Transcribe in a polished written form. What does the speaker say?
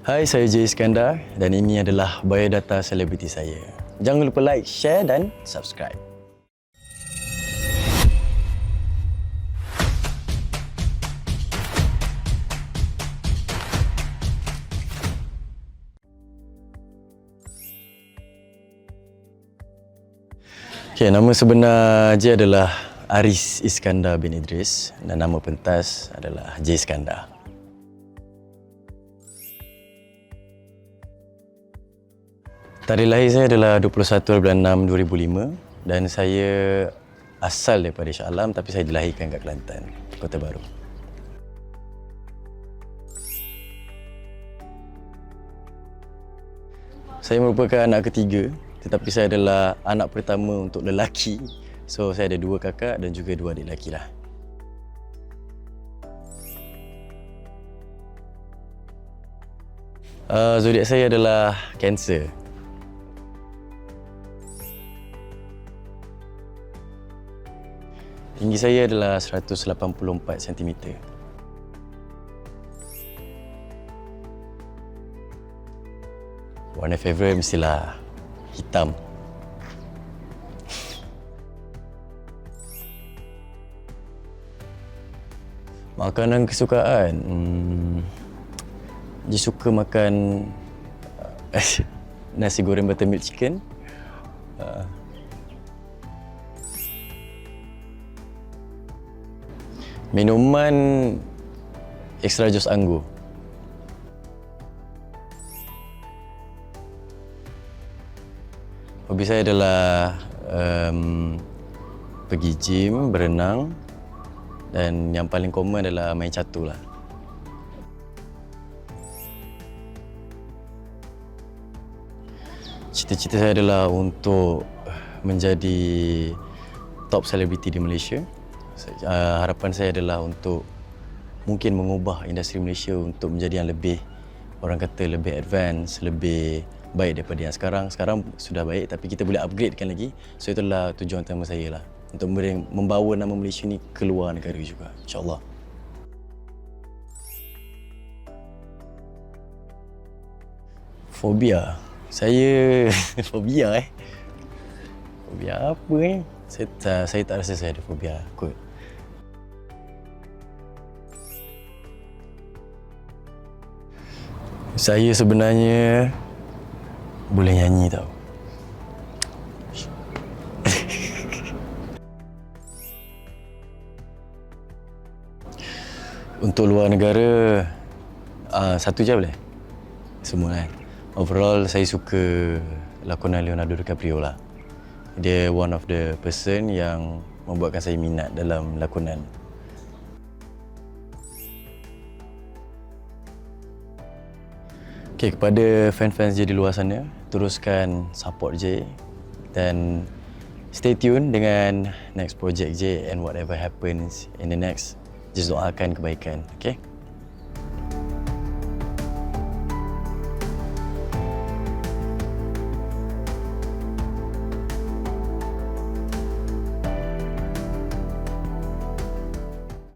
Hai, saya Jay Iskandar dan ini adalah biodata selebriti saya. Jangan lupa like, share dan subscribe. Okay, nama sebenar Jay adalah Aris Iskandar bin Idris dan nama pentas adalah Jay Iskandar. Tarikh lahir saya adalah 21/6/2005 dan saya asal daripada Shah Alam tapi saya dilahirkan kat Kelantan, Kota Baru. Saya merupakan anak ketiga tetapi saya adalah anak pertama untuk lelaki. So saya ada 2 kakak dan juga 2 adik lelaki lah. Zodiak saya adalah Cancer. Tinggi saya adalah 184 cm. Warna favourite mestilah hitam. Makanan kesukaan? Dia suka makan nasi goreng buttermilk chicken. Minuman extra jus anggur. Hobi saya adalah pergi gym, berenang dan yang paling common adalah main catur lah. Cita-cita saya adalah untuk menjadi top selebriti di Malaysia. Harapan saya adalah untuk mungkin mengubah industri Malaysia untuk menjadi yang lebih, orang kata lebih advance, lebih baik daripada yang sekarang. Sekarang sudah baik tapi kita boleh upgradekan lagi. So itulah tujuan utama saya lah, untuk membawa nama Malaysia ni keluar negara juga, insyaAllah. Fobia? Saya fobia Fobia apa Saya tak rasa saya ada fobia kot. Saya sebenarnya boleh nyanyi tau. Untuk luar negara, 1 je boleh? Semua kan? Overall, saya suka lakonan Leonardo DiCaprio lah. Dia one of the person yang membuatkan saya minat dalam lakonan. Okay, kepada fans-fans Jay di luar sana, teruskan support Jay dan stay tune dengan next project Jay and whatever happens in the next, just doakan kebaikan, okay?